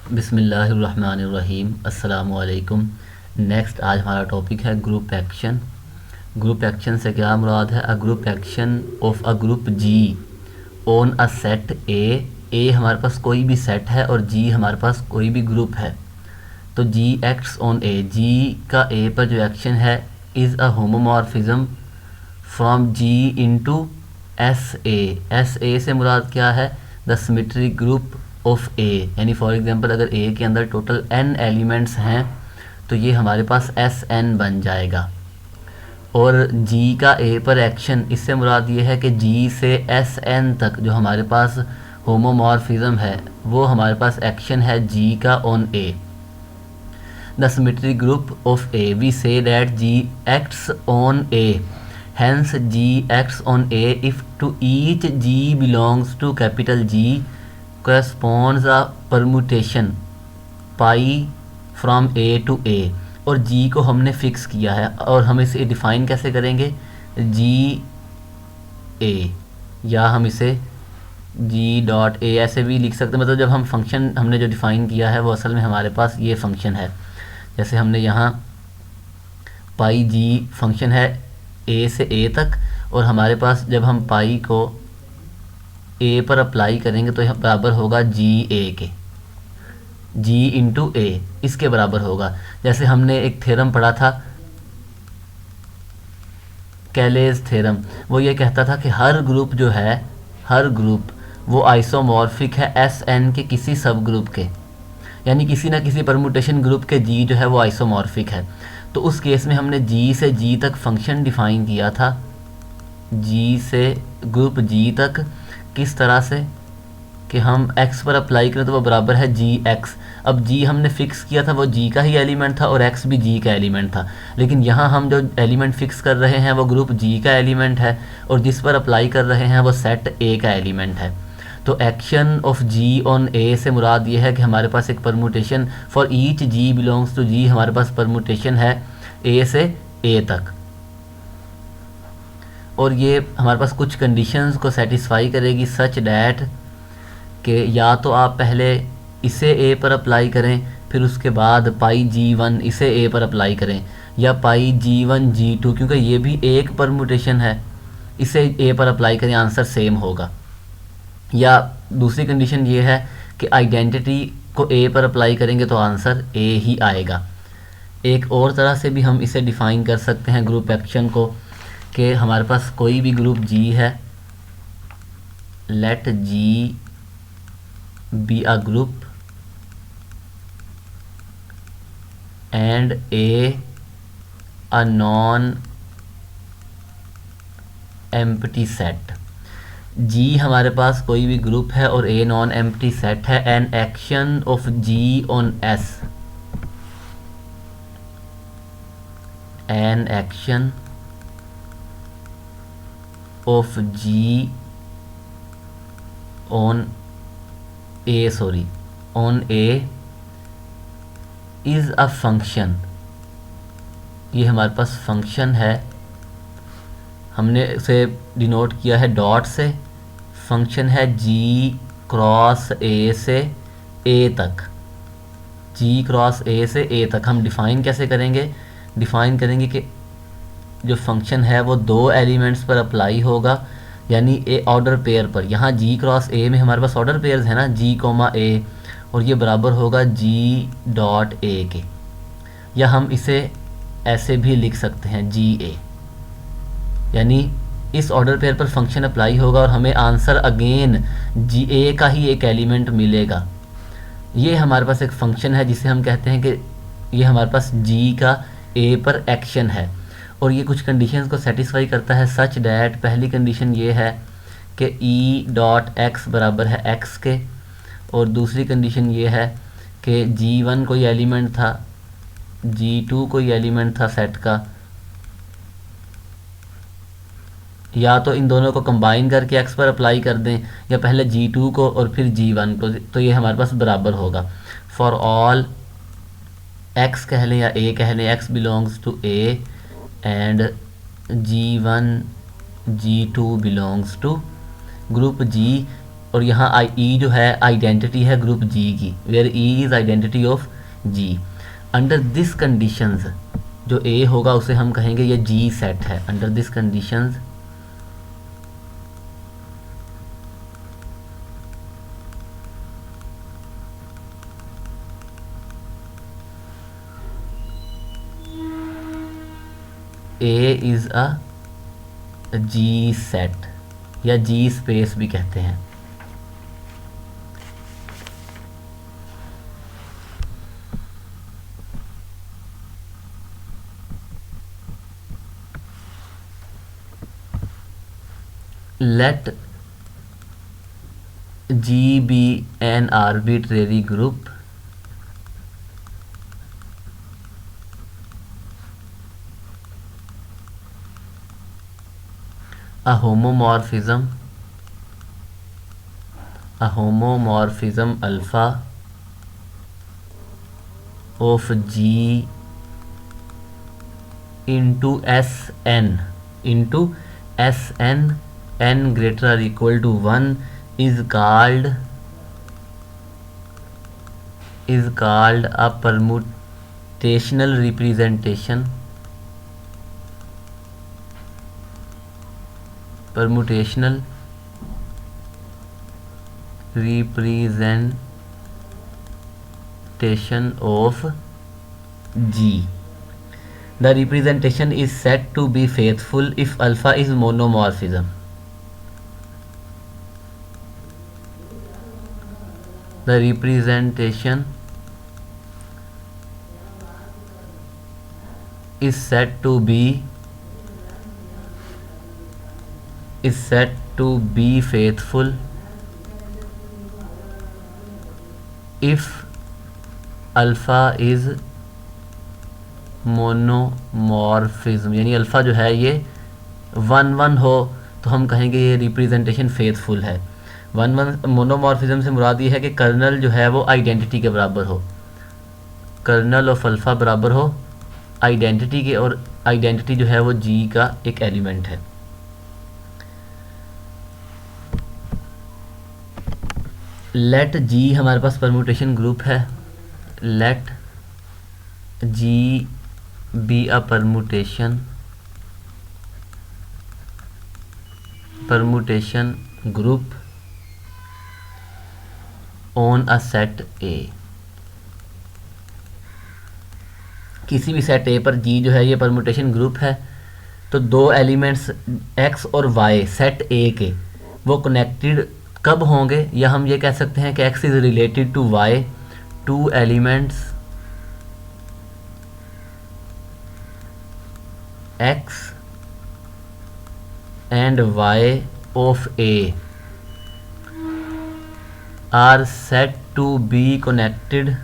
बिस्मिल्लाहिर्रहमानिर्रहीम। अस्सलामुअलैकुम। नेक्स्ट आज हमारा टॉपिक है ग्रुप एक्शन। ग्रुप एक्शन से क्या मुराद है? A group action of a group G on a set A हमारे पास कोई भी सेट है और जी हमारे पास कोई भी ग्रुप है। तो जी एक्ट्स ऑन ए, जी का ए पर जो एक्शन है is a homomorphism from G into S A से मुराद क्या है? The symmetric group of A. यानी फॉर एग्जांपल अगर ए के अंदर टोटल एन एलिमेंट्स हैं तो ये हमारे पास एस एन बन जाएगा। और जी का ए पर एक्शन, इससे मुराद ये है कि जी से एस एन तक जो हमारे पास होमोमॉर्फिज्म है वो हमारे पास एक्शन है जी का on A. The symmetric group of A, we say that G acts on A. Hence G acts on A if to each G belongs to capital G corresponds a permutation pi from A to A। और G को हमने fix किया है और हम इसे define कैसे करेंगे? G A, या हम इसे G डॉट ए ऐसे भी लिख सकते हैं। मतलब जब हम फंक्शन हमने जो डिफ़ाइन किया है वो असल में हमारे पास ये फंक्शन है। जैसे हमने यहाँ पाई जी फंक्शन है ए से ए तक, और हमारे पास जब हम पाई को ए पर अप्लाई करेंगे तो यह बराबर होगा जी ए के, जी इंटू ए इसके बराबर होगा। जैसे हमने एक थ्योरम पढ़ा था कैलेज थ्योरम, वो ये कहता था कि हर ग्रुप जो है, हर ग्रुप वो आइसोमॉर्फिक है एस एन के किसी सब ग्रुप के, यानी किसी ना किसी परमुटेशन ग्रुप के जी जो है वो आइसोमॉर्फिक है। तो उस केस में हमने जी से जी तक फंक्शन डिफ़ाइन किया था, जी से ग्रुप जी तक किस तरह से कि हम x पर अप्लाई करें तो वो बराबर है जी एक्स। अब जी हमने फिक्स किया था वो जी का ही एलिमेंट था और x भी जी का एलिमेंट था, लेकिन यहाँ हम जो एलिमेंट फिक्स कर रहे हैं वो ग्रुप जी का एलिमेंट है और जिस पर अप्लाई कर रहे हैं वो सेट ए का एलिमेंट है। तो action of G on A से मुराद ये है कि हमारे पास एक permutation for each g belongs to G, हमारे पास परमुटेशन है ए से ए तक, और ये हमारे पास कुछ कंडीशंस को सेटिस्फाई करेगी सच डैट कि या तो आप पहले इसे ए पर अप्लाई करें फिर उसके बाद पाई जी वन इसे ए पर अप्लाई करें, या पाई जी वन जी टू, क्योंकि ये भी एक परमुटेशन है, इसे ए पर अप्लाई करें आंसर सेम होगा। या दूसरी कंडीशन ये है कि आइडेंटिटी को ए पर अप्लाई करेंगे तो आंसर ए ही आएगा। एक और तरह से भी हम इसे डिफ़ाइन कर सकते हैं ग्रुप एक्शन को कि हमारे पास कोई भी ग्रुप जी है, let G be a group and A a non empty set. G हमारे पास कोई भी ग्रुप है और ए नॉन एम्प्टी सेट है। An action of G on S, an action of G on A, on A is a function. ये हमारे पास function है, हमने इसे डिनोट किया है डॉट से। फंक्शन है जी क्रॉस ए से ए तक, जी क्रॉस ए से ए तक। हम डिफ़ाइन कैसे करेंगे? डिफ़ाइन करेंगे कि जो फंक्शन है वो दो एलिमेंट्स पर अप्लाई होगा, यानी ए ऑर्डर पेयर पर। यहाँ जी क्रॉस ए में हमारे पास ऑर्डर पेयर्स है ना, जी कोमा ए, और ये बराबर होगा जी डॉट ए के। या हम इसे ऐसे भी लिख सकते हैं जी ए, यानी इस ऑर्डर पेयर पर फंक्शन अप्लाई होगा और हमें आंसर अगेन जी ए का ही एक एलिमेंट मिलेगा। ये हमारे पास एक फंक्शन है जिसे हम कहते हैं कि ये हमारे पास जी का ए पर एक्शन है और ये कुछ कंडीशंस को सेटिस्फाई करता है सच डैट। पहली कंडीशन ये है कि ई डॉट एक्स बराबर है एक्स के, और दूसरी कंडीशन ये है कि जी वन कोई एलिमेंट था, जी टू कोई एलिमेंट था सेट का, या तो इन दोनों को कंबाइन करके एक्स पर अप्लाई कर दें या पहले जी टू को और फिर जी वन को, तो ये हमारे पास बराबर होगा। फॉर ऑल एक्स कह लें या ए कह लें, x belongs to A and g one g two belongs to group G, और यहाँ आई ई जो है आइडेंटिटी है ग्रुप जी की, where e is identity of G. Under this conditions जो ए होगा उसे हम कहेंगे ये जी सेट है। Under this conditions A is a G set या जी स्पेस भी कहते हैं। Let G be an arbitrary group a homomorphism alpha of G into Sn n greater or equal to 1 is called a permutational representation of G. The representation is said to be faithful if alpha is monomorphism. The representation is said to be faithful if alpha is मोनोमॉर्फिज्म, यानी alpha जो है ये 1 हो तो हम कहेंगे ये representation faithful है। 1 मोनोमॉर्फिज्म से मुराद ये है कि कर्नल जो है वो आइडेंटिटी के बराबर हो, कर्नल ऑफ अल्फ़ा बराबर हो आइडेंटिटी के, और आइडेंटिटी जो है वो जी का एक एलिमेंट है। लेट जी हमारे पास परम्यूटेशन ग्रुप है। Let G be a permutation group on a set A। किसी भी सेट A पर G जो है ये परम्यूटेशन ग्रुप है, तो दो एलिमेंट्स X और Y सेट A के वो कनेक्टेड कब होंगे, या हम ये कह सकते हैं कि X is related to Y, two elements X and Y of A are said to be connected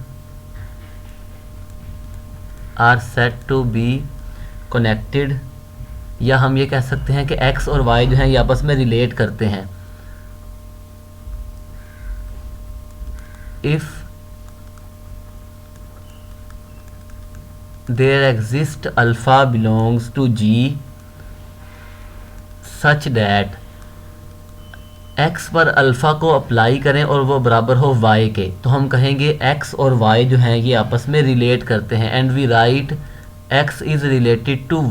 या हम ये कह सकते हैं कि X और Y जो हैं ये आपस में रिलेट करते हैं। If there exists alpha belongs to G such that X पर अल्फ़ा को अप्लाई करें और वो बराबर हो Y के, तो हम कहेंगे X और Y जो हैं ये आपस में रिलेट करते हैं। And we write X is related to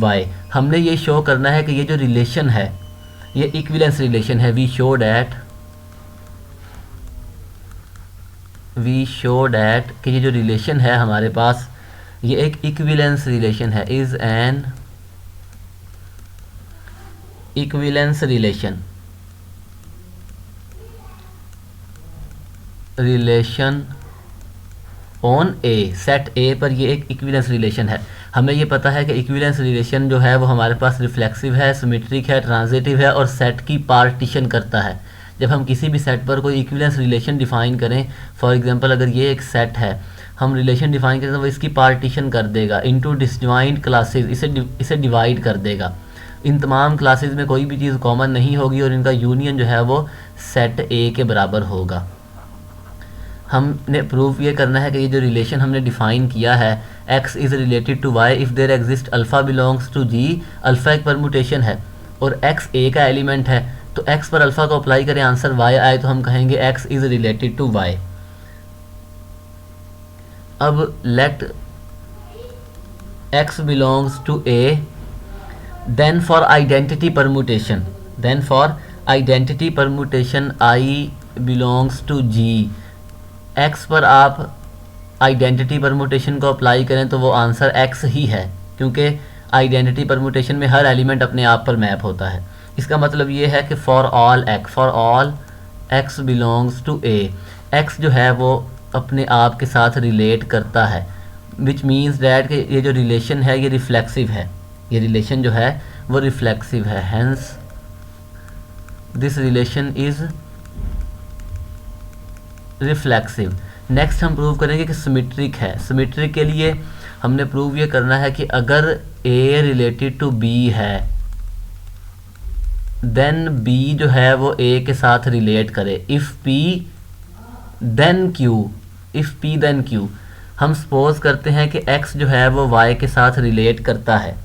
Y। हमने ये शो करना है कि ये जो रिलेशन है ये इक्विवेलेंस रिलेशन है। वी शो डैट कि ये जो रिलेशन है हमारे पास ये एक इक्विवेलेंस रिलेशन है, is an equivalence relation on A, set ए पर ये एक इक्विवेलेंस रिलेशन है। हमें ये पता है कि इक्विवेलेंस रिलेशन जो है वो हमारे पास रिफ्लेक्सिव है, सिमेट्रिक है, ट्रांजिटिव है और सेट की पार्टीशन करता है। जब हम किसी भी सेट पर कोई इक्विवेलेंस रिलेशन डिफ़ाइन करें, फॉर एग्जांपल अगर ये एक सेट है, हम रिलेशन डिफ़ाइन करें तो वो इसकी पार्टीशन कर देगा इनटू डिस्जॉइंट क्लासेस, इसे डिवाइड कर देगा। इन तमाम क्लासेस में कोई भी चीज़ कॉमन नहीं होगी और इनका यूनियन जो है वो सेट ए के बराबर होगा। हमने प्रूफ ये करना है कि ये जो रिलेशन हमने डिफ़ाइन किया है x is related to y if there exist alpha belongs to g, alpha एक परम्यूटेशन है और x a का एलिमेंट है, तो x पर अल्फ़ा को अप्लाई करें, आंसर y आए तो हम कहेंगे x is related to y। अब let x belongs to a, then for identity permutation, i belongs to g, x पर आप आइडेंटिटी परमुटेशन को अप्लाई करें तो वो आंसर x ही है, क्योंकि आइडेंटिटी परमुटेशन में हर एलिमेंट अपने आप पर मैप होता है। इसका मतलब ये है कि for all x belongs to a, x जो है वो अपने आप के साथ रिलेट करता है, विच मीन्स डैट कि ये जो रिलेशन है ये रिफ्लेक्सिव है, ये रिलेशन जो है वो रिफ्लेक्सिव है, hence this relation is reflexive. Next हम प्रूव करेंगे कि सिमेट्रिक है। सिमेट्रिक के लिए हमने प्रूव ये करना है कि अगर A रिलेटेड टू B है देन B जो है वो A के साथ रिलेट करे। If P then Q। हम सपोज करते हैं कि X जो है वो Y के साथ रिलेट करता है।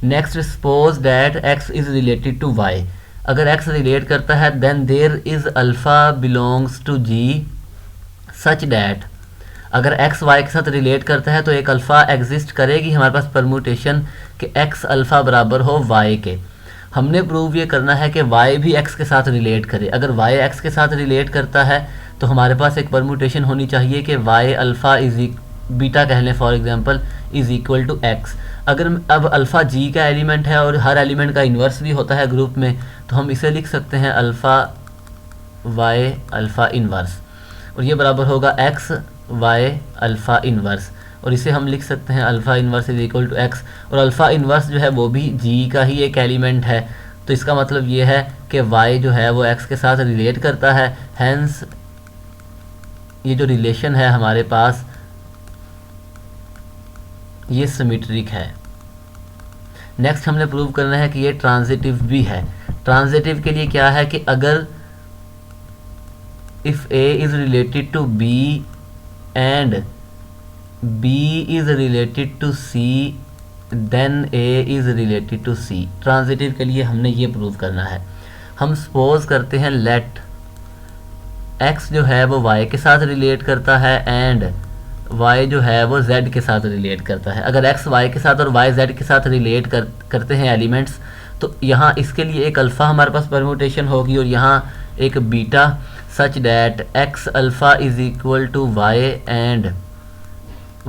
Next suppose that X is related to Y। अगर X रिलेट करता है then there is alpha belongs to G such that, अगर x y के साथ रिलेट करता है तो एक अल्फ़ा एग्जिस्ट करेगी हमारे पास परमुटेशन कि x अल्फ़ा बराबर हो y के। हमने प्रूव ये करना है कि y भी x के साथ रिलेट करे। अगर y x के साथ रिलेट करता है तो हमारे पास एक परमुटेशन होनी चाहिए कि y अल्फ़ा इज बीटा कह लें for example is equal to x। अगर अब अल्फ़ा g का एलिमेंट है और हर एलिमेंट का इन्वर्स भी होता है ग्रुप में, तो हम इसे लिख सकते हैं अल्फ़ा y अल्फ़ा इन्वर्स, और ये बराबर होगा x y अल्फ़ा इन्वर्स, और इसे हम लिख सकते हैं alpha inverse is equal to x। और अल्फ़ा इन्वर्स जो है वो भी g का ही एक एलिमेंट है, तो इसका मतलब ये है कि y जो है वो x के साथ रिलेट करता है, हेंस ये जो रिलेशन है हमारे पास ये सिमेट्रिक है। नेक्स्ट हमने प्रूव करना है कि ये ट्रांजिटिव भी है। ट्रांजिटिव के लिए क्या है कि अगर if A is related to B and B is related to C then A is related to C। Transitive के लिए हमने ये प्रूव करना है। हम सपोज करते हैं लेट X जो है वो Y के साथ रिलेट करता है एंड Y जो है वो Z के साथ रिलेट करता है। अगर X Y के साथ और Y Z के साथ रिलेट करते हैं एलिमेंट्स, तो यहाँ इसके लिए एक अल्फ़ा हमारे पास परमुटेशन होगी और यहाँ एक beta such that x alpha is equal to y and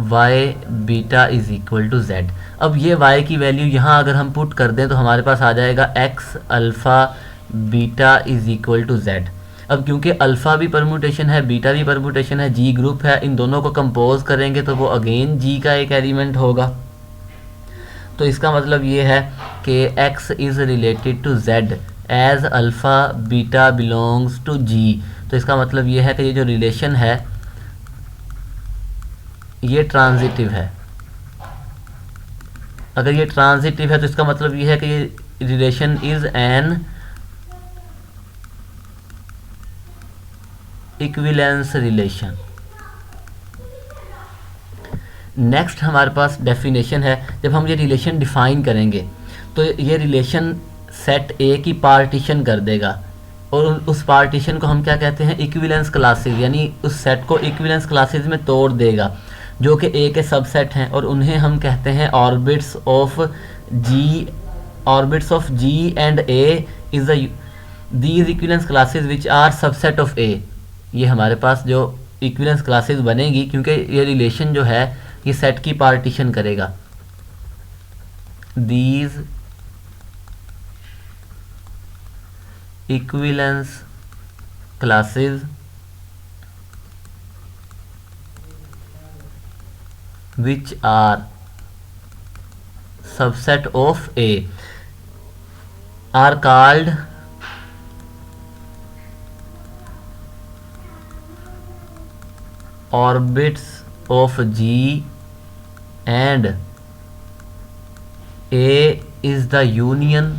y beta is equal to z। अब ये y की वैल्यू यहाँ अगर हम पुट कर दें तो हमारे पास आ जाएगा x alpha beta is equal to z। अब क्योंकि अल्फ़ा भी परमुटेशन है बीटा भी परमुटेशन है, g ग्रुप है, इन दोनों को कंपोज करेंगे तो वो अगेन g का एक एलिमेंट होगा। तो इसका मतलब ये है कि x is related to z as alpha beta belongs to g। तो इसका मतलब ये है कि ये जो रिलेशन है ये ट्रांजिटिव है। अगर ये ट्रांजिटिव है तो इसका मतलब ये है कि ये relation is an equivalence relation. Next हमारे पास डेफिनेशन है। जब हम ये रिलेशन डिफाइन करेंगे तो ये रिलेशन सेट ए की पार्टीशन कर देगा और उस पार्टीशन को हम क्या कहते हैं, इक्विवेलेंस क्लासेस, यानी उस सेट को इक्विवेलेंस क्लासेस में तोड़ देगा जो कि ए के सबसेट हैं और उन्हें हम कहते हैं orbits of G and A is these equivalence classes which are subset of A. ये हमारे पास जो इक्विवेलेंस क्लासेस बनेगी क्योंकि ये रिलेशन जो है ये सेट की पार्टीशन करेगा। These equivalence classes which are subset of A are called orbits of G and A is the union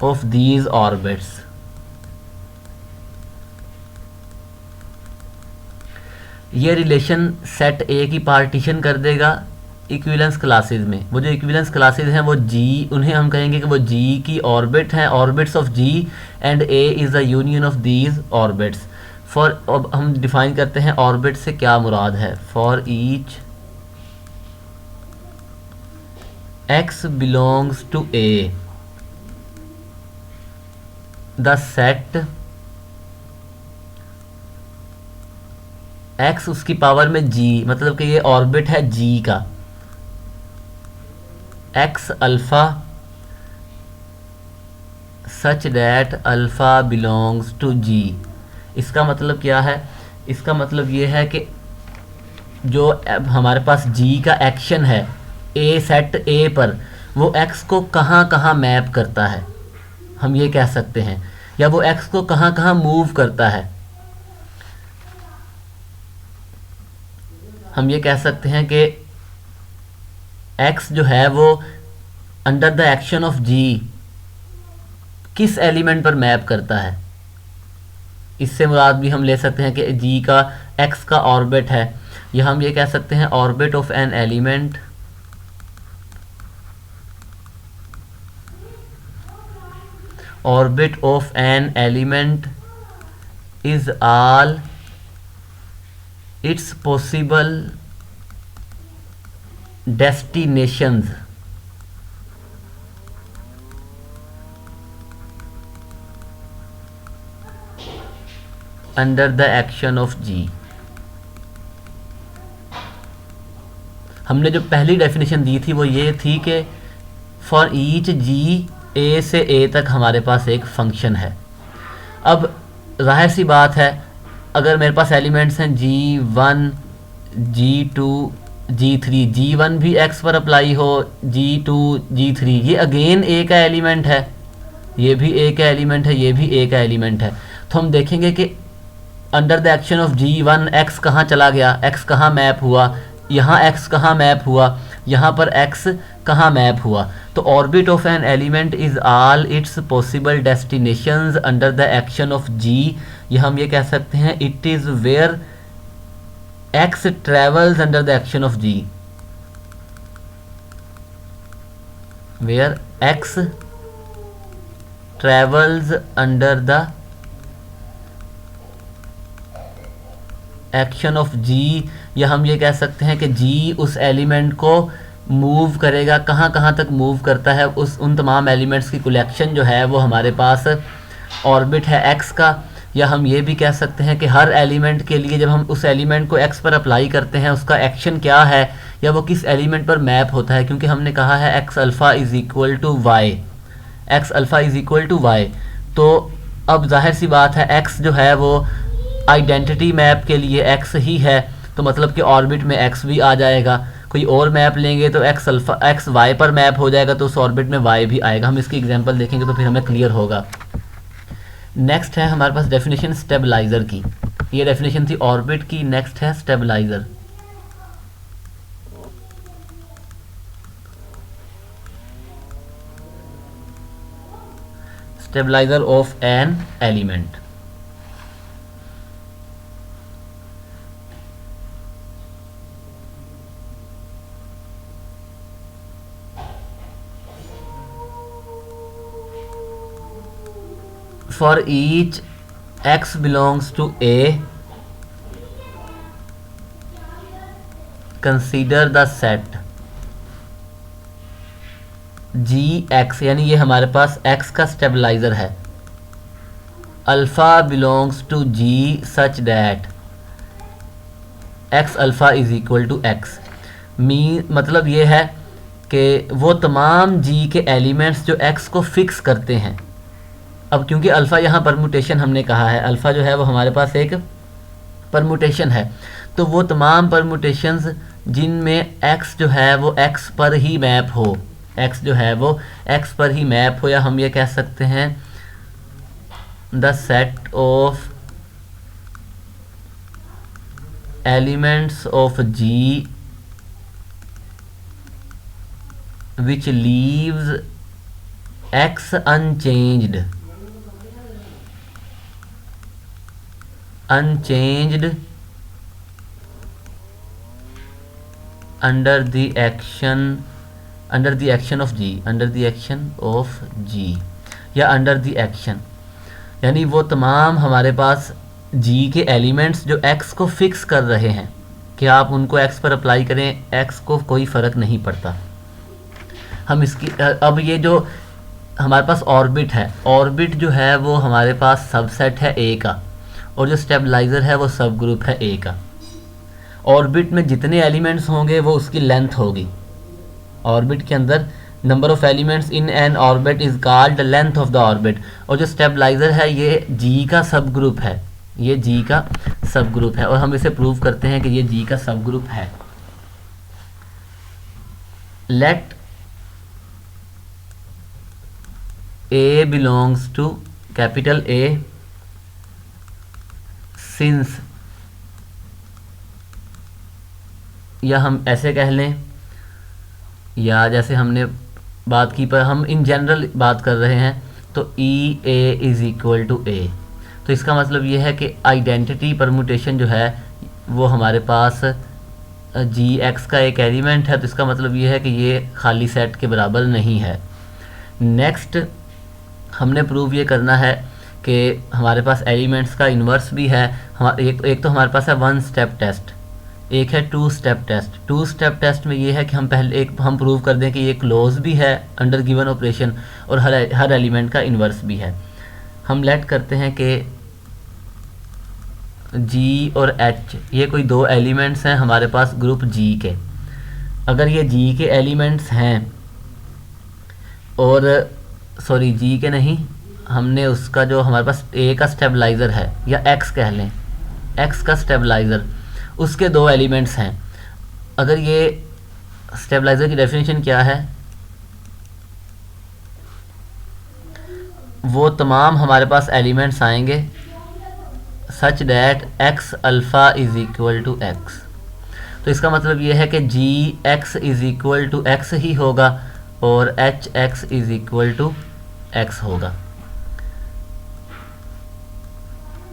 of these orbits। ये रिलेशन सेट ए की पार्टीशन कर देगा इक्विवेलेंस क्लासेस में, वो जो इक्विवेलेंस क्लासेस हैं वो जी, उन्हें हम कहेंगे कि वो जी की ऑर्बिट हैं, orbits of G, and A is the union of these orbits. For, अब हम डिफाइन करते हैं ऑर्बिट से क्या मुराद है। For each x belongs to A, the set x उसकी पावर में जी, मतलब कि ये ऑर्बिट है जी का, x alpha such that alpha belongs to G. इसका मतलब क्या है? इसका मतलब ये है कि जो अब हमारे पास जी का एक्शन है ए, सेट ए पर, वो एक्स को कहाँ कहाँ मैप करता है, हम ये कह सकते हैं, या वो एक्स को कहाँ कहाँ मूव करता है। हम ये कह सकते हैं कि एक्स जो है वो अंडर द एक्शन ऑफ जी किस एलिमेंट पर मैप करता है। इससे मुराद भी हम ले सकते हैं कि जी का एक्स का ऑर्बिट है, या हम ये कह सकते हैं orbit of an element orbit of an element is all its possible destinations under the action of G। हमने जो पहली डेफिनेशन दी थी वो ये थी कि फॉर ईच जी, ए से ए तक हमारे पास एक फंक्शन है। अब जाहिर सी बात है, अगर मेरे पास एलिमेंट्स हैं G1, G2, G3, G1 भी x पर अप्लाई हो, G2, G3, ये अगेन ए का एलिमेंट है, ये भी ए का एलिमेंट है, ये भी ए का एलिमेंट है। तो हम देखेंगे कि under the action of G1 x कहाँ चला गया, x कहाँ मैप हुआ, यहाँ x कहाँ मैप हुआ, यहाँ पर x कहाँ मैप हुआ। तो orbit of an element is all its possible destinations under the action of G। ये हम ये कह सकते हैं it is where x travels under the action of G, where x travels under the action of G, या हम ये कह सकते हैं कि जी उस एलिमेंट को मूव करेगा, कहाँ कहाँ तक मूव करता है, उस उन तमाम एलिमेंट्स की कलेक्शन जो है वो हमारे पास ऑर्बिट है एक्स का। या हम ये भी कह सकते हैं कि हर एलिमेंट के लिए जब हम उस एलिमेंट को एक्स पर अप्लाई करते हैं उसका एक्शन क्या है, या वो किस एलिमेंट पर मैप होता है, क्योंकि हमने कहा है X alpha is equal to Y, X alpha is equal to Y. तो अब जाहिर सी बात है एक्स जो है वो आइडेंटिटी मैप के लिए x ही है, तो मतलब कि ऑर्बिट में x भी आ जाएगा। कोई और मैप लेंगे तो x अल्फ़ा x y पर मैप हो जाएगा, तो उस ऑर्बिट में y भी आएगा। हम इसकी एग्जांपल देखेंगे तो फिर हमें क्लियर होगा। नेक्स्ट है हमारे पास डेफिनेशन स्टेबलाइज़र की। ये डेफिनेशन थी ऑर्बिट की, नेक्स्ट है stabilizer. Stabilizer of an element. For each x belongs to A, consider the set Gx, यानी ये हमारे पास x का स्टेबलाइज़र है, alpha belongs to G such that x alpha is equal to x। मतलब ये है कि वो तमाम G के एलिमेंट्स जो x को फिक्स करते हैं। अब क्योंकि अल्फ़ा यहाँ परमुटेशन हमने कहा है, अल्फ़ा जो है वो हमारे पास एक परमुटेशन है, तो वो तमाम परमुटेशंस जिनमें x जो है वो x पर ही मैप हो, x जो है वो x पर ही मैप हो, या हम ये कह सकते हैं the set of elements of G which leaves x unchanged under the action of G या अंडर द एक्शन, यानी वो तमाम हमारे पास जी के एलिमेंट्स जो एक्स को फिक्स कर रहे हैं कि आप उनको एक्स पर अप्लाई करें, एक्स को कोई फ़र्क नहीं पड़ता। हम इसकी अब ये जो हमारे पास ऑर्बिट है, ऑर्बिट जो है वो हमारे पास सबसेट है ए का, और जो स्टेबलाइज़र है वो सब ग्रुप है ए का। ऑर्बिट में जितने एलिमेंट्स होंगे वो उसकी लेंथ होगी। ऑर्बिट के अंदर number of elements in an orbit is called length of the orbit. और जो स्टेबलाइज़र है ये जी का सब ग्रुप है, ये जी का सब ग्रुप है, और हम इसे प्रूव करते हैं कि ये जी का सब ग्रुप है। Let a belongs to capital A since, या हम ऐसे कह लें, या जैसे हमने बात की पर हम इन जनरल बात कर रहे हैं, तो ई ए इज़ इक्वल टू ए। तो इसका मतलब ये है कि आइडेंटिटी परमुटेशन जो है वो हमारे पास जी एक्स का एक एलिमेंट है, तो इसका मतलब ये है कि ये खाली सेट के बराबर नहीं है। नेक्स्ट हमने प्रूव ये करना है कि हमारे पास एलिमेंट्स का इन्वर्स भी है। एक तो हमारे पास है वन स्टेप टेस्ट, एक है two step test. Two step test में ये है कि हम पहले हम प्रूव कर दें कि ये क्लोज भी है अंडर गिवन ऑपरेशन, और हर एलिमेंट का इन्वर्स भी है। हम लेट करते हैं कि जी और एच ये कोई दो एलिमेंट्स हैं हमारे पास ग्रुप जी के। अगर ये जी के एलिमेंट्स हैं, और सॉरी जी के नहीं, हमने उसका जो हमारे पास ए का स्टेबलाइज़र है, या एक्स कह लें, एक्स का स्टेबलाइज़र, उसके दो एलिमेंट्स हैं। अगर ये स्टेबलाइज़र की डेफिनेशन क्या है, वो तमाम हमारे पास एलिमेंट्स आएंगे such that x alpha is equal to x. तो इसका मतलब ये है कि g x is equal to x ही होगा, और h x is equal to x होगा।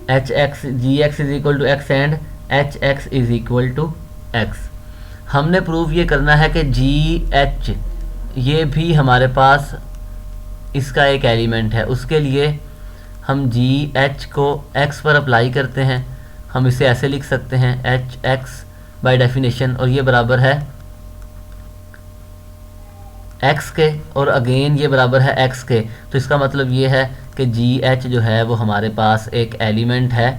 H x g x is equal to x and h x is equal to x. हमने प्रूव ये करना है कि जी एच ये भी हमारे पास इसका एक एलिमेंट है। उसके लिए हम जी एच को एक्स पर अप्लाई करते हैं। हम इसे ऐसे लिख सकते हैं एच एक्स बाई डेफिनेशन, और ये बराबर है एक्स के, और अगेन ये बराबर है एक्स के। तो इसका मतलब ये है कि जी एच जो है वो हमारे पास एक एलिमेंट है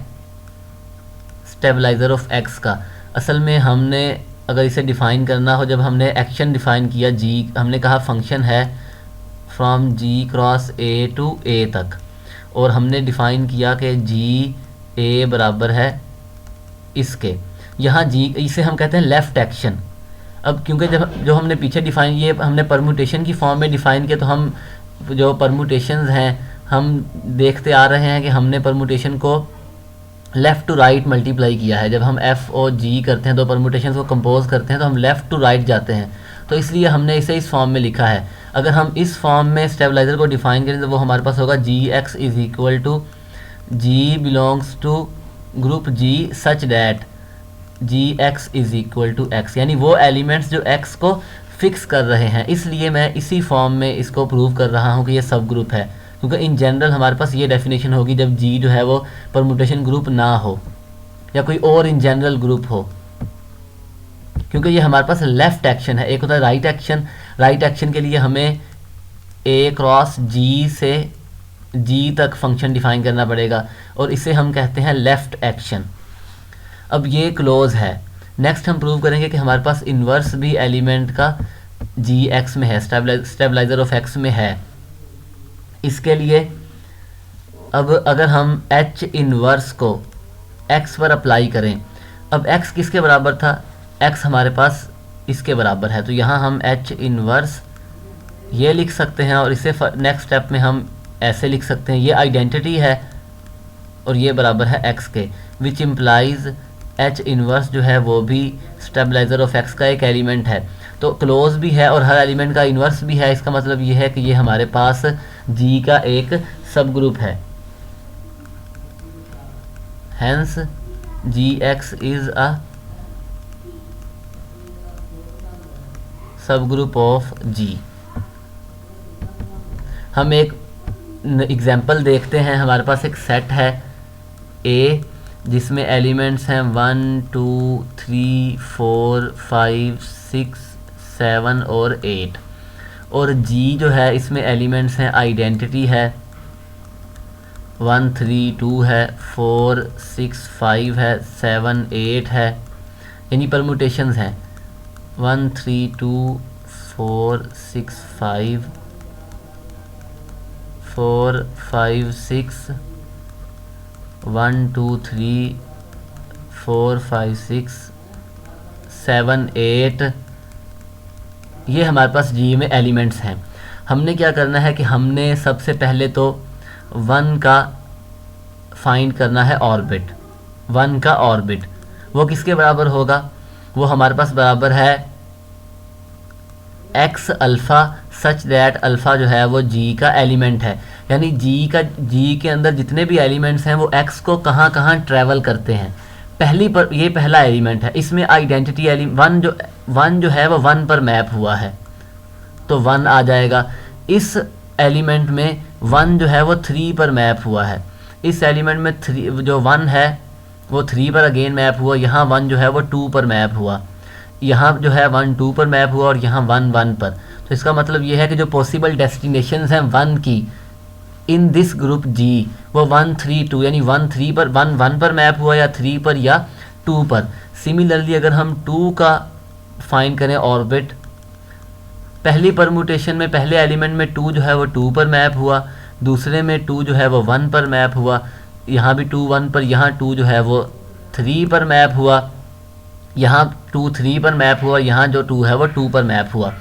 स्टेबलाइज़र ऑफ एक्स का। असल में हमने अगर इसे डिफ़ाइन करना हो, जब हमने एक्शन डिफ़ाइन किया जी, हमने कहा फंक्शन है from G cross A to A तक, और हमने डिफ़ाइन किया कि जी ए बराबर है इसके। यहाँ जी इसे हम कहते हैं लेफ़्ट एक्शन। अब क्योंकि जब जो हमने पीछे डिफ़ाइन ये हमने परमुटेशन की फॉर्म में डिफ़ाइन किया, तो हम जो परमुटेशंस हैं हम देखते आ रहे हैं कि हमने परमुटेशन को लेफ़्ट टू राइट मल्टीप्लाई किया है। जब हम एफ़ ओ जी करते हैं, दो परमुटेशंस को कंपोज करते हैं, तो हम लेफ़्ट टू राइट जाते हैं। तो इसलिए हमने इसे इस फॉर्म में लिखा है। अगर हम इस फॉर्म में स्टेबलाइज़र को डिफ़ाइन करें तो वो हमारे पास होगा g x is equal to g belongs to group G such that g x is equal to x, यानी वो एलिमेंट्स जो एक्स को फिक्स कर रहे हैं। इसलिए मैं इसी फॉर्म में इसको प्रूव कर रहा हूँ कि ये सब ग्रुप है, क्योंकि इन जनरल हमारे पास ये डेफिनेशन होगी जब जी जो है वो परमुटेशन ग्रुप ना हो या कोई और इन जनरल ग्रुप हो, क्योंकि ये हमारे पास लेफ़्ट एक्शन है। एक होता है राइट एक्शन। राइट एक्शन के लिए हमें ए क्रॉस जी से जी तक फंक्शन डिफ़ाइन करना पड़ेगा, और इसे हम कहते हैं लेफ़्ट एक्शन। अब ये क्लोज है। नेक्स्ट हम प्रूव करेंगे कि हमारे पास इन्वर्स भी एलिमेंट का जी एक्स में है, स्टेबलाइज़र ऑफ एक्स में है। इसके लिए अब अगर हम एच इन्वर्स को एक्स पर अप्लाई करें, अब एक्स किसके बराबर था, एक्स हमारे पास इसके बराबर है, तो यहाँ हम एच इन्वर्स ये लिख सकते हैं, और इसे नेक्स्ट स्टेप में हम ऐसे लिख सकते हैं, ये आइडेंटिटी है और ये बराबर है एक्स के, विच इम्प्लाइज एच इन्वर्स जो है वो भी स्टेबलाइज़र ऑफ एक्स का एक एलिमेंट है। तो क्लोज भी है और हर एलिमेंट का इन्वर्स भी है। इसका मतलब ये है कि ये हमारे पास जी का एक सब ग्रुप है। Hence G x is a subgroup of जी। हम एक एग्जाम्पल देखते हैं। हमारे पास एक सेट है ए जिसमें एलिमेंट्स हैं 1 2 3 4 5 6 7 और 8, और जी जो है इसमें एलिमेंट्स हैं आइडेंटिटी है 1 3 2 है 4 6 5 है 7 8 है, यानी परमुटेशंस हैं 1 3 2 4 6 5 4 5 6 1 2 3 4 5 6 7 8, ये हमारे पास जी में एलिमेंट्स हैं। हमने क्या करना है कि हमने सबसे पहले तो 1 का फाइंड करना है ऑर्बिट। 1 का ऑर्बिट वो किसके बराबर होगा, वो हमारे पास बराबर है X alpha such that alpha जो है वो जी का एलिमेंट है, यानी जी के अंदर जितने भी एलिमेंट्स हैं वो एक्स को कहाँ कहाँ ट्रैवल करते हैं। ये पहला एलिमेंट है, इसमें आइडेंटिटी वन जो है वो 1 पर मैप हुआ है तो 1 आ जाएगा। इस एलिमेंट में 1 जो है वो 3 पर मैप हुआ है, इस एलिमेंट में 3 जो 1 है वो 3 पर अगेन मैप हुआ, यहाँ 1 जो है वो 2 पर मैप हुआ, यहाँ जो है 1 2 पर मैप हुआ और यहाँ 1 1 पर। तो इसका मतलब ये है कि जो पॉसिबल डेस्टिनेशंस हैं 1 की इन दिस ग्रुप जी वो 1 3 2, यानी 1 3 पर 1 पर मैप हुआ या 3 पर या 2 पर। सिमिलरली अगर हम 2 का फाइंड करें ऑर्बिट, पहली परमुटेशन में पहले एलिमेंट में 2 जो है वो 2 पर मैप हुआ, दूसरे में 2 जो है वो 1 पर मैप हुआ, यहाँ भी 2 1 पर, यहाँ 2 जो है वो 3 पर मैप हुआ, यहाँ 2 3 पर मैप हुआ, यहाँ जो 2 है वो 2 पर मैप हुआ।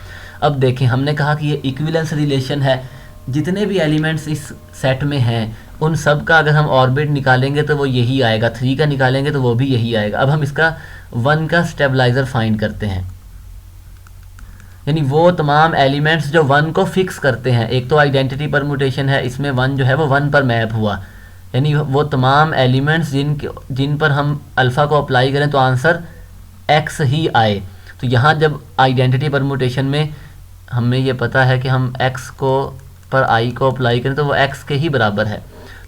अब देखें हमने कहा कि ये इक्विवेलेंस रिलेशन है, जितने भी एलिमेंट्स इस सेट में हैं उन सब का अगर हम ऑर्बिट निकालेंगे तो वो यही आएगा, 3 का निकालेंगे तो वो भी यही आएगा। अब हम इसका 1 का स्टेबलाइज़र फाइंड करते हैं, यानी वो तमाम एलिमेंट्स जो 1 को फिक्स करते हैं। एक तो आइडेंटिटी परमुटेशन है, इसमें 1 जो है वो 1 पर मैप हुआ, यानी वो तमाम एलिमेंट्स जिन पर हम अल्फ़ा को अप्लाई करें तो आंसर एक्स ही आए। तो यहाँ जब आइडेंटिटी परमुटेशन में हमें ये पता है कि हम एक्स को पर आई को अप्लाई करें तो वो एक्स के ही बराबर है।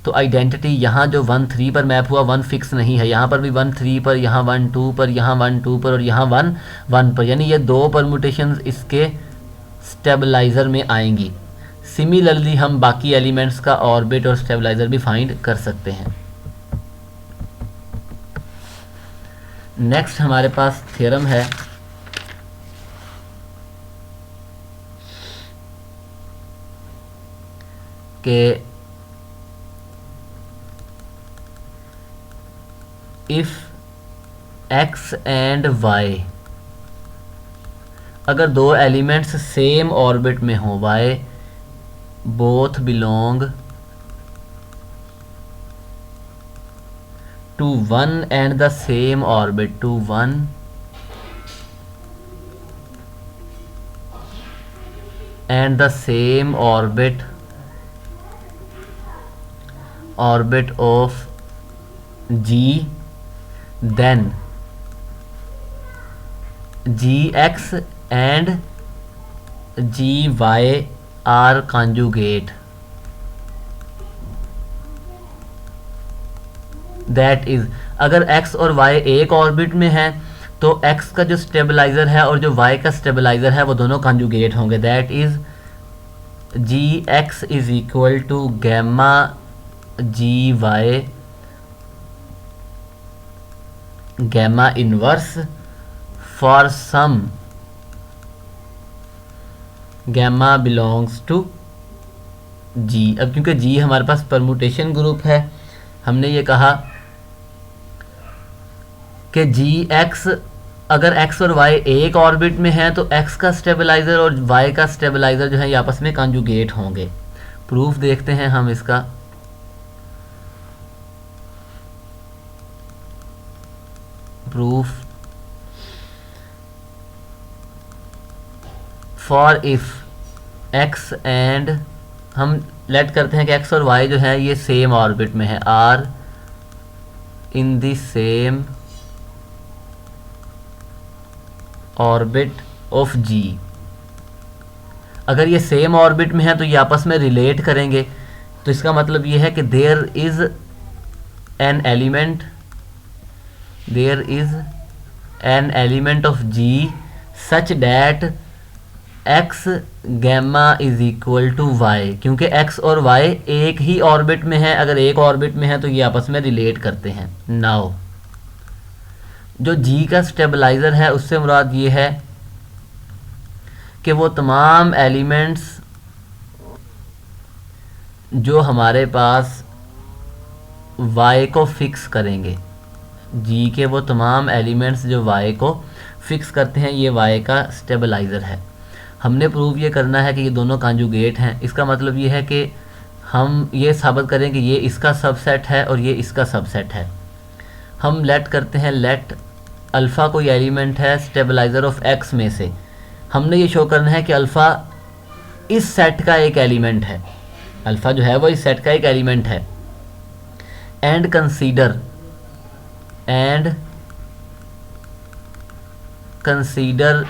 तो आइडेंटिटी यहाँ जो 1 3 पर मैप हुआ 1 फिक्स नहीं है, यहाँ पर भी 1 3 पर, यहाँ 1 2 पर, यहाँ 1 2 पर और यहाँ 1 1 पर, यानी ये 2 परमुटेशंस इसके स्टेबलाइज़र में आएंगी। सिमिलरली हम बाकी एलिमेंट्स का ऑर्बिट और स्टेबलाइज़र भी फाइंड कर सकते हैं। नेक्स्ट हमारे पास थ्योरम है कि इफ एक्स एंड वाई, अगर दो एलिमेंट्स सेम ऑर्बिट में हो, Y both belong to one and the same orbit, to one and the same orbit of G, then Gx and Gy are conjugate, that is अगर x और y एक orbit में है तो x का जो स्टेबलाइजर है और जो y का स्टेबलाइजर है वो दोनों कंजुगेट होंगे, that is Gx is equal to gamma ji Y gamma inverse for some gamma belongs to G. अब क्योंकि जी हमारे पास परमुटेशन ग्रुप है, हमने ये कहा कि जी एक्स, अगर एक्स और वाई एक ऑर्बिट में है तो एक्स का स्टेबलाइजर और वाई का स्टेबलाइजर जो है ये आपस में कंजुगेट होंगे। प्रूफ देखते हैं हम इसका। Proof for if x and, हम लेट करते हैं कि एक्स और वाई जो है ये सेम ऑर्बिट में है, are in the same orbit of G, अगर ये सेम ऑर्बिट में है तो ये आपस में रिलेट करेंगे। तो इसका मतलब ये है कि there is an element of G such that X gamma is equal to Y, क्योंकि एक्स और वाई एक ही ऑर्बिट में है। अगर एक ऑर्बिट में है तो ये आपस में रिलेट करते हैं। नाउ जो जी का स्टेबलाइजर है उससे मुराद ये है कि वो तमाम एलिमेंट्स जो हमारे पास y को फिक्स करेंगे, जी के वो तमाम एलिमेंट्स जो y को फिक्स करते हैं, ये y का स्टेबलाइज़र है। हमने प्रूव ये करना है कि ये दोनों कॉन्जुगेट हैं। इसका मतलब ये है कि हम ये साबित करें कि ये इसका सबसेट है और ये इसका सबसेट है। हम लेट करते हैं, लेट अल्फ़ा कोई एलिमेंट है स्टेबलाइज़र ऑफ x में से। हमने ये शो करना है कि अल्फ़ा इस सेट का एक एलिमेंट है, अल्फ़ा जो है वो इस सेट का एक एलिमेंट है। And consider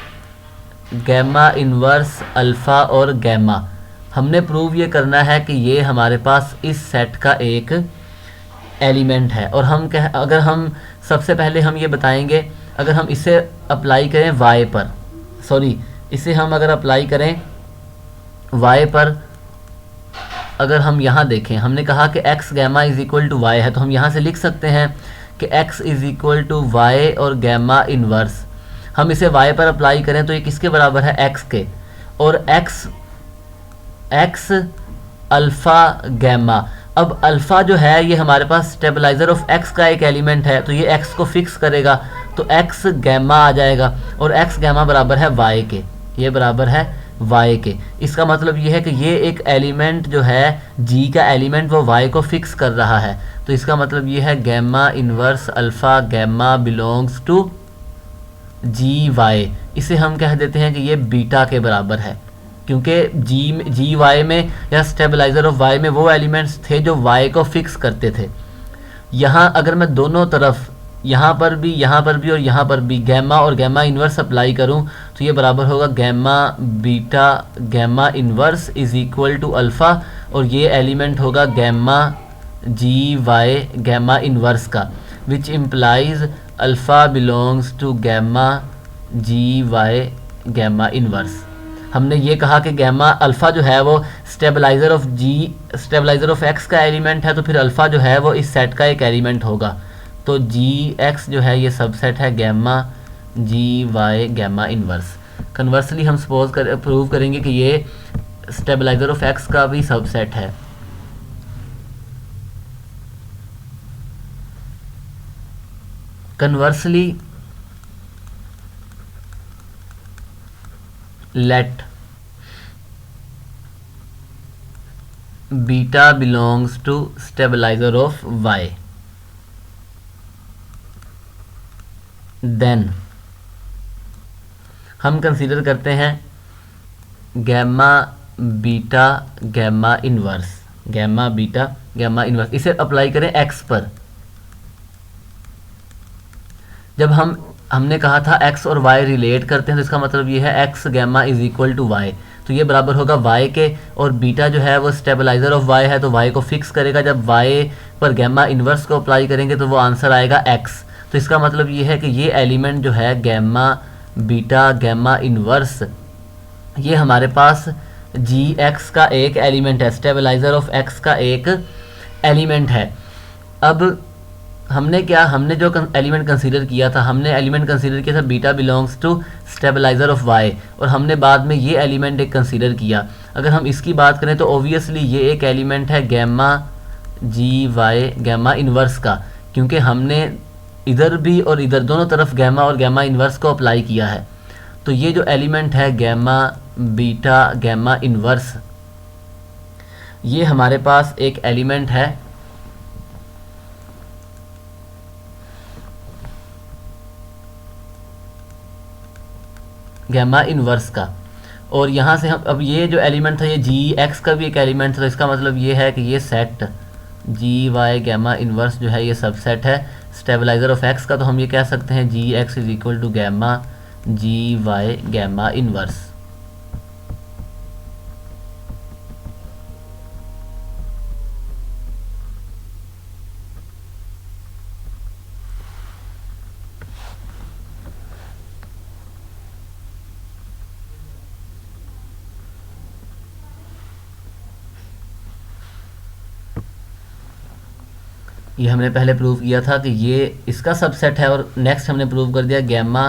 gamma inverse alpha और गैमा। हमने प्रूव ये करना है कि ये हमारे पास इस सेट का एक एलिमेंट है। और अगर हम सबसे पहले हम ये बताएंगे, अगर हम इसे अप्लाई करें y पर, इसे हम अगर अप्लाई करें y पर, अगर हम यहाँ देखें, हमने कहा कि x gamma is equal to Y है, तो हम यहाँ से लिख सकते हैं कि x is equal to Y और गैमा इन्वर्स। हम इसे y पर अप्लाई करें तो ये किसके बराबर है, x के। और x अल्फ़ा गैमा, अब अल्फ़ा जो है ये हमारे पास स्टेबलाइज़र ऑफ x का एक एलिमेंट है, तो ये x को फिक्स करेगा, तो x गैमा आ जाएगा। और x गैमा बराबर है y के, ये बराबर है y के। इसका मतलब ये है कि ये एक एलिमेंट जो है g का एलिमेंट वो y को फिक्स कर रहा है। तो इसका मतलब ये है gamma inverse alpha gamma belongs to gy। इसे हम कह देते हैं कि ये बीटा के बराबर है, क्योंकि जी वाई में या स्टेबलाइज़र ऑफ y में वो एलिमेंट्स थे जो y को फिक्स करते थे। यहाँ अगर मैं दोनों तरफ यहाँ पर भी और यहाँ पर भी गैमा और गैमा इन्वर्स अप्लाई करूँ तो ये बराबर होगा gamma beta gamma inverse is equal to alpha, और ये एलिमेंट होगा गैमा जी वाई गैमा इन्वर्स का, which implies alpha belongs to gamma ji Y gamma inverse. हमने ये कहा कि गैमा अल्फ़ा जो है वो स्टेबलाइज़र ऑफ x का एलिमेंट है, तो फिर अल्फ़ा जो है वो इस सेट का एक एलिमेंट होगा। तो gx जो है ये सबसेट है गैमा जी वाई गैमा इन्वर्स। कन्वर्सली हम प्रूव करेंगे कि ये स्टेबलाइज़र ऑफ x का भी सबसेट है। Conversely let beta belongs to stabilizer of y, then हम कंसीडर करते हैं gamma beta gamma inverse, gamma beta gamma inverse. इसे अप्लाई करें x पर। जब हमने कहा था x और y रिलेट करते हैं, तो इसका मतलब ये है x gamma is equal to Y, तो ये बराबर होगा y के। और बीटा जो है वो स्टेबलाइज़र ऑफ y है, तो y को फिक्स करेगा। जब y पर गैमा इन्वर्स को अप्लाई करेंगे तो वो आंसर आएगा x। तो इसका मतलब ये है कि ये एलिमेंट जो है गैमा बीटा गैमा इन्वर्स, ये हमारे पास gx का एक एलिमेंट है, स्टेबलाइज़र ऑफ x का एक एलिमेंट है। अब हमने जो एलिमेंट कंसीडर किया था, हमने एलिमेंट कंसीडर किया था beta belongs to stabilizer of y, और हमने बाद में ये एलिमेंट एक कंसीडर किया। अगर हम इसकी बात करें तो ओबियसली ये एक एलिमेंट है गैमा जी वाई गैमा इन्वर्स का, क्योंकि हमने इधर भी और इधर दोनों तरफ गैमा और गैमा इन्वर्स को अप्लाई किया है। तो ये जो एलिमेंट है गैमा बीटा गैमा इन्वर्स, ये हमारे पास एक एलिमेंट है गैमा इन्वर्स का। और यहाँ से हम अब ये जो एलिमेंट था ये जी एक्स का भी एक एलिमेंट था, तो इसका मतलब ये है कि ये सेट जी वाई गैमा इन्वर्स जो है ये सबसेट है स्टेबलाइज़र ऑफ एक्स का। तो हम ये कह सकते हैं G x is equal to gamma ji Y gamma inverse. ये हमने पहले प्रूव किया था कि ये इसका सबसेट है, और नेक्स्ट हमने प्रूव कर दिया गैमा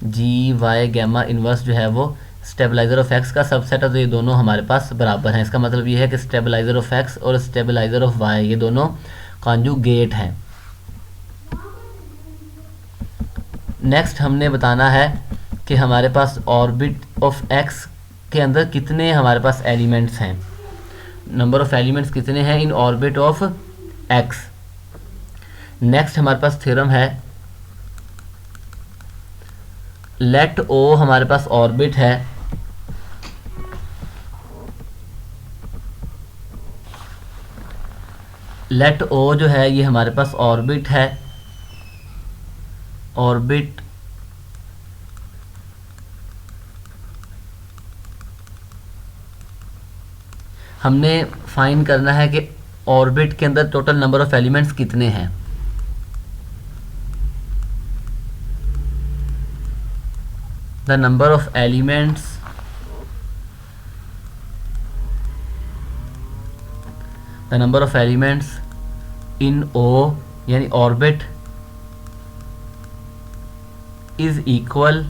जी वाई गैमा इन्वर्स जो है वो स्टेबलाइजर ऑफ एक्स का सबसेट है। तो ये दोनों हमारे पास बराबर हैं। इसका मतलब ये है कि स्टेबलाइजर ऑफ एक्स और स्टेबलाइजर ऑफ वाई ये दोनों कॉन्जुगेट हैं। नेक्स्ट हमने बताना है कि हमारे पास ऑर्बिट ऑफ एक्स के अंदर कितने हमारे पास एलिमेंट्स हैं, नंबर ऑफ एलिमेंट्स कितने हैं in orbit of x. Next हमारे पास थ्योरम है, लेट ओ हमारे पास ऑर्बिट है, लेट ओ जो है ये हमारे पास ऑर्बिट है, ऑर्बिट हमने फाइंड करना है कि ऑर्बिट के अंदर टोटल नंबर ऑफ एलिमेंट्स कितने हैं। The number of elements in O यानी ऑर्बिट इज इक्वल,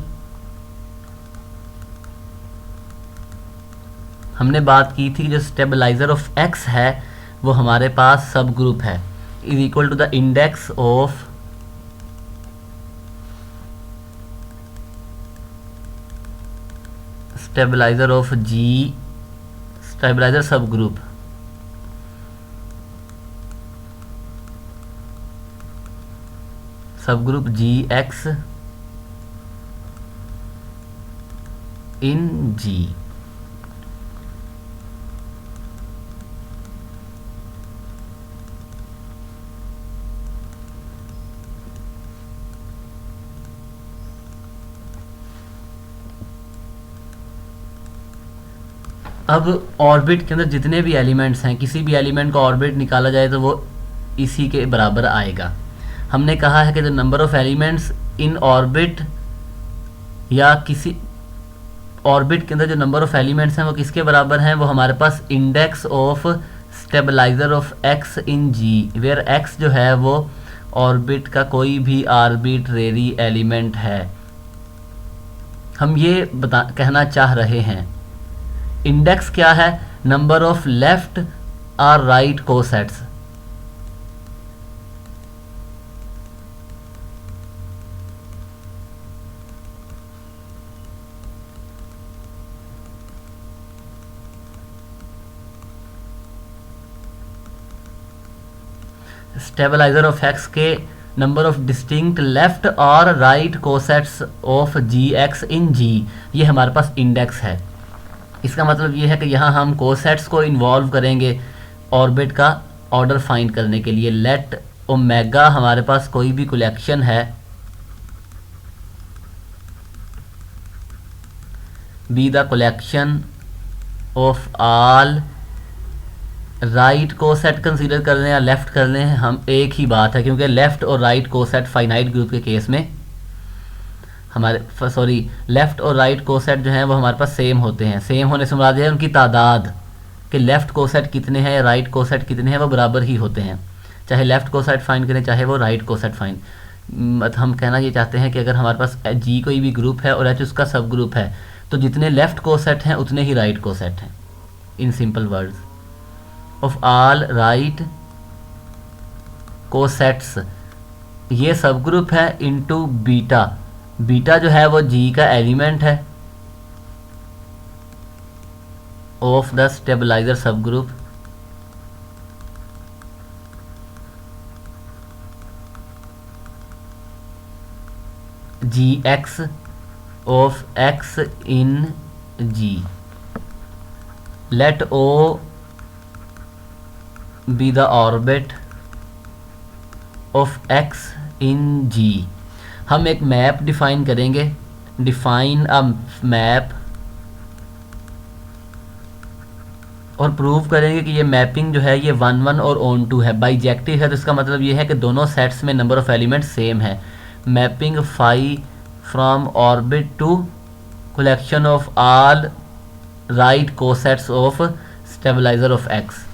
हमने बात की थी कि जो स्टेबलाइजर ऑफ एक्स है वो हमारे पास सब ग्रुप है, is equal to the index of stabilizer of G, stabilizer subgroup, subgroup G x in G. अब ऑर्बिट के अंदर जितने भी एलिमेंट्स हैं, किसी भी एलिमेंट का ऑर्बिट निकाला जाए तो वो इसी के बराबर आएगा। हमने कहा है कि the number of elements in orbit, या किसी ऑर्बिट के अंदर जो नंबर ऑफ एलिमेंट्स हैं वो किसके बराबर हैं, वो हमारे पास index of stabilizer of x in G, where x जो है वो ऑर्बिट का कोई भी आर्बिट्रेरी एलिमेंट है। हम ये कहना चाह रहे हैं, इंडेक्स क्या है, नंबर ऑफ लेफ्ट और right cosets. Stabilizer of x के नंबर ऑफ डिस्टिंक्ट लेफ्ट और right cosets of G x in G, ये हमारे पास इंडेक्स है। इसका मतलब ये है कि यहाँ हम कोसेट्स को इन्वॉल्व करेंगे ऑर्बिट का ऑर्डर फाइंड करने के लिए। लेट ओमेगा हमारे पास कोई भी कलेक्शन है, be the collection of all right coset consider कर लें या लेफ्ट कर लें, हम एक ही बात है, क्योंकि लेफ्ट और राइट कोसेट फाइनाइट ग्रुप के केस में हमारे लेफ्ट और राइट कोसेट जो हैं वो हमारे पास सेम होते हैं। सेम होने से मुराद है उनकी तादाद, कि लेफ्ट कोसेट कितने हैं या राइट कोसेट कितने हैं वो बराबर ही होते हैं, चाहे लेफ्ट कोसेट फाइंड करें चाहे वो राइट कोसेट फाइंड। हम कहना ये चाहते हैं कि अगर हमारे पास जी कोई भी ग्रुप है और एच उसका सब ग्रुप है, तो जितने लेफ्ट कोसेट हैं उतने ही राइट कोसेट हैं। In simple words, of all right cosets, ये सब ग्रुप है इनटू बीटा, बीटा जो है वो जी का एलिमेंट है of the stabilizer subgroup, G x of x in G. Let O be the orbit of x in G. हम एक मैप डिफाइन करेंगे, डिफाइन अ मैप, और प्रूव करेंगे कि ये मैपिंग जो है ये 1 1 और ऑन टू है, बाइजेक्टिव है। तो इसका मतलब ये है कि दोनों सेट्स में नंबर ऑफ एलिमेंट्स सेम है। Mapping phi from orbit to collection of all right cosets of stabilizer of X.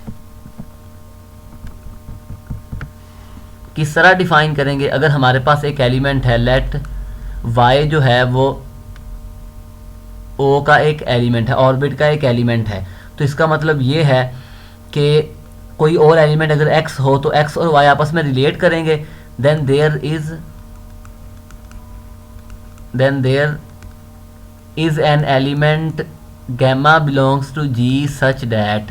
किस तरह डिफाइन करेंगे? अगर हमारे पास एक एलिमेंट है, लेट y जो है वो ओ का एक एलिमेंट है, ऑर्बिट का एक एलिमेंट है, तो इसका मतलब ये है कि कोई और एलिमेंट अगर x हो तो x और y आपस में रिलेट करेंगे, then there is an element gamma belongs to G such that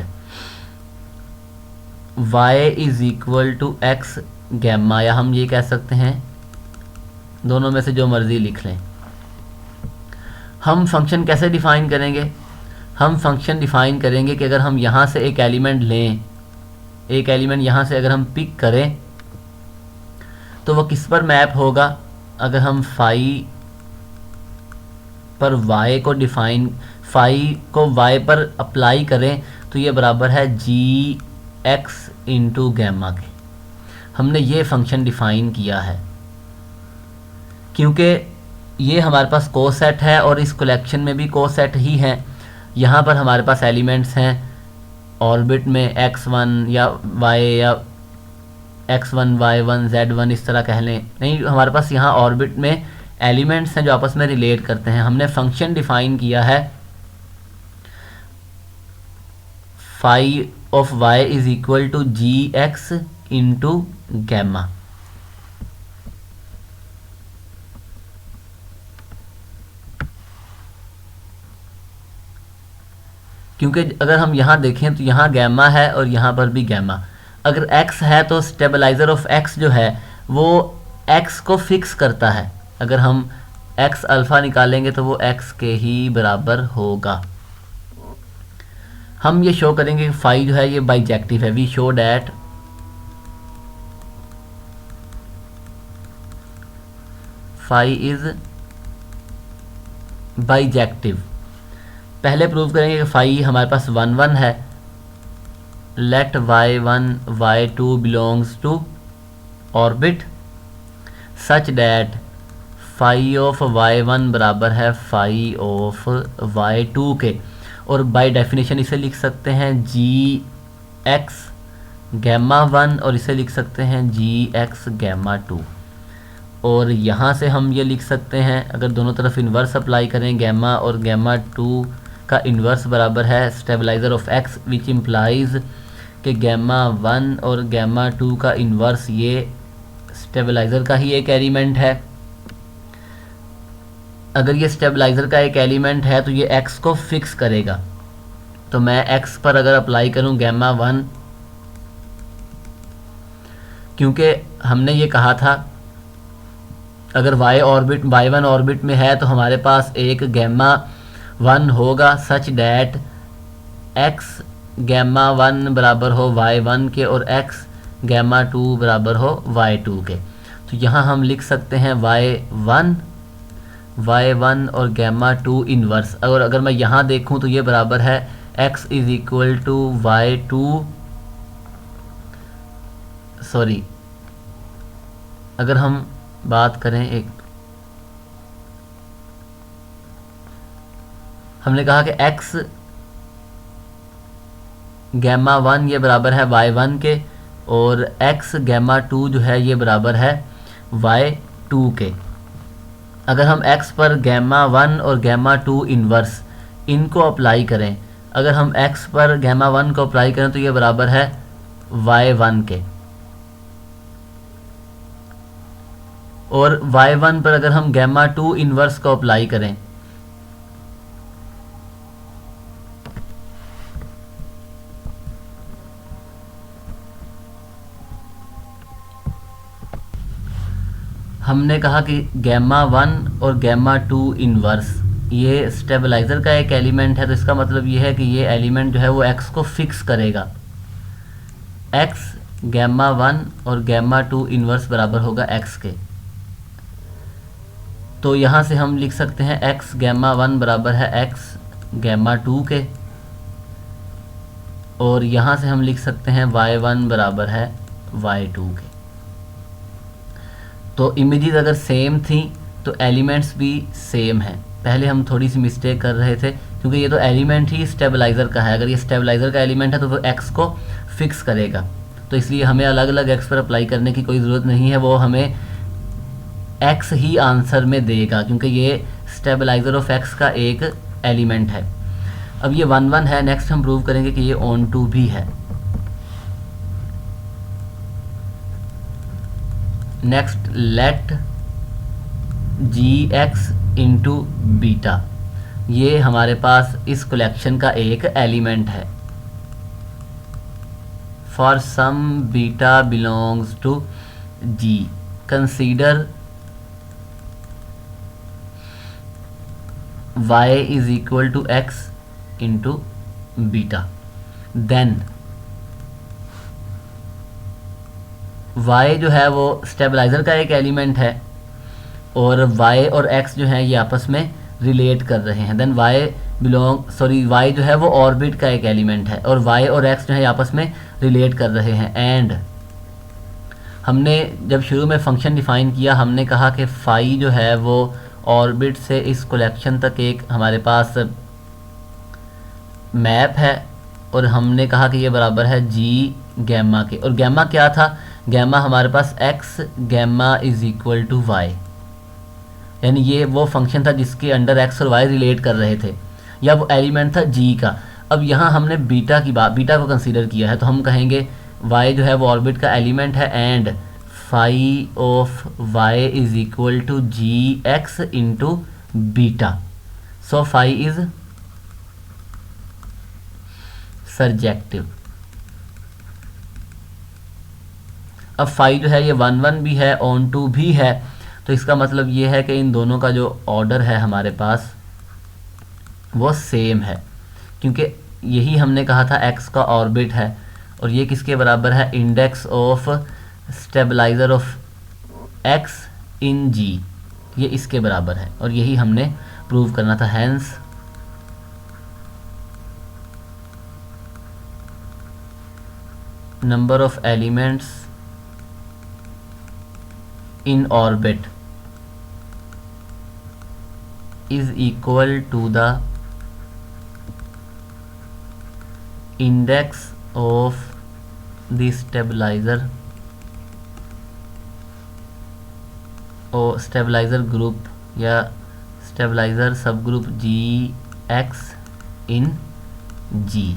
y is equal to x gamma, या हम ये कह सकते हैं, दोनों में से जो मर्जी लिख लें। हम फंक्शन कैसे डिफाइन करेंगे? हम फंक्शन डिफाइन करेंगे कि अगर हम यहाँ से एक एलिमेंट लें, एक एलिमेंट यहाँ से अगर हम पिक करें तो वो किस पर मैप होगा? अगर हम फाई पर y को डिफाइन, फाई को y पर अप्लाई करें तो ये बराबर है जी एक्स इंटू गैमा के। हमने ये फंक्शन डिफाइन किया है क्योंकि ये हमारे पास कोसेट है और इस कलेक्शन में भी कोसेट ही है। यहाँ पर हमारे पास एलिमेंट्स हैं ऑर्बिट में x1 या y या x1 y1 z1 इस तरह कह लें, नहीं, हमारे पास यहाँ ऑर्बिट में एलिमेंट्स हैं जो आपस में रिलेट करते हैं। हमने फंक्शन डिफाइन किया है phi of y is equal to G X into gamma. क्योंकि अगर हम यहाँ देखें तो यहाँ गैमा है और यहाँ पर भी गैमा। अगर x है तो स्टेबलाइजर ऑफ x जो है वो x को फिक्स करता है। अगर हम x अल्फ़ा निकालेंगे तो वो x के ही बराबर होगा। हम ये शो करेंगे कि फाई जो है ये बाइजेक्टिव है। We show that phi is bijective. पहले प्रूव करेंगे कि फाई हमारे पास 1 1 है। Let y1 y2 belongs to orbit such that phi of y1 बराबर है फाई ऑफ y2 के, और बाय डेफिनेशन इसे लिख सकते हैं जी एक्स गैमा 1 और इसे लिख सकते हैं जी एक्स गैमा 2। और यहाँ से हम ये लिख सकते हैं, अगर दोनों तरफ इन्वर्स अप्लाई करें, गैमा और गैमा 2 का इन्वर्स बराबर है stabilizer of X, which implies कि गैमा 1 और गैमा 2 का इन्वर्स ये स्टेबलाइजर का ही एक एलिमेंट है। अगर ये स्टेबलाइजर का एक एलिमेंट है तो ये x को फिक्स करेगा। तो मैं x पर अगर अप्लाई करूं गैमा 1, क्योंकि हमने ये कहा था अगर y1 ऑर्बिट में है तो हमारे पास एक गैमा 1 होगा सच डैट x गैमा 1 बराबर हो y1 के और x गैमा 2 बराबर हो y2 के। तो यहाँ हम लिख सकते हैं y1 और गैमा 2 इन्वर्स। और अगर मैं यहाँ देखूँ तो ये बराबर है x is equal to y2, sorry, अगर हम बात करें, एक हमने कहा कि x गैमा 1 ये बराबर है y1 के और x गैमा 2 जो है ये बराबर है y2 के। अगर हम x पर गैमा 1 और गैमा 2 इन्वर्स इनको अप्लाई करें, अगर हम x पर गैमा 1 को अप्लाई करें तो ये बराबर है y1 के, और y1 पर अगर हम गैमा 2 इन्वर्स को अप्लाई करें हमने कहा कि गैमा 1 और गैमा 2 इन्वर्स ये स्टेबलाइज़र का एक एलिमेंट है, तो इसका मतलब ये है कि ये एलिमेंट जो है वो x को फिक्स करेगा। x गैमा 1 और गैमा 2 इन्वर्स बराबर होगा x के। तो यहाँ से हम लिख सकते हैं x गैमा 1 बराबर है x गैमा 2 के, और यहाँ से हम लिख सकते हैं y1 बराबर है y2 के। तो इमेजेस अगर सेम थी तो एलिमेंट्स भी सेम हैं। पहले हम थोड़ी सी मिस्टेक कर रहे थे क्योंकि ये तो एलिमेंट ही स्टेबलाइज़र का है। अगर ये स्टेबलाइज़र का एलिमेंट है तो वो x को फिक्स करेगा। तो इसलिए हमें अलग अलग एक्स पर अप्लाई करने की कोई ज़रूरत नहीं है, वो हमें एक्स ही आंसर में देगा क्योंकि ये स्टेबलाइज़र ऑफ एक्स का एक एलिमेंट है। अब ये 1 1 है, नेक्स्ट हम प्रूव करेंगे कि ये ऑन टू भी है। Next let G X into beta, ये हमारे पास इस कलेक्शन का एक एलिमेंट है। For some beta belongs to G consider y is equal to x into beta, then y जो है वो स्टेबलाइज़र का एक एलिमेंट है और y और x जो है ये आपस में रिलेट कर रहे हैं। देन y जो है वो ऑर्बिट का एक एलिमेंट है और y और x जो है आपस में रिलेट कर रहे हैं। एंड हमने जब शुरू में फंक्शन डिफ़ाइन किया हमने कहा कि फाई जो है वो ऑर्बिट से इस कलेक्शन तक एक हमारे पास मैप है और हमने कहा कि ये बराबर है जी गैमा के। और गैमा क्या था? गैमा हमारे पास x gamma is equal to y, यानी ये वो फंक्शन था जिसके अंडर एक्स और वाई रिलेट कर रहे थे, या वो एलिमेंट था जी का। अब यहाँ हमने बीटा को कंसीडर किया है तो हम कहेंगे वाई जो है वो ऑर्बिट का एलिमेंट है and phi of Y is equal to G X into beta. So phi is surjective. अब फाई जो है ये 1 1 भी है, ऑन टू भी है, तो इसका मतलब ये है कि इन दोनों का जो ऑर्डर है हमारे पास वो सेम है, क्योंकि यही हमने कहा था एक्स का ऑर्बिट है और ये किसके बराबर है? Index of stabilizer of x in G, ये इसके बराबर है और यही हमने प्रूव करना था। Hence number of elements in orbit is equal to the index of the stabilizer और stabilizer group या stabilizer subgroup G X in G।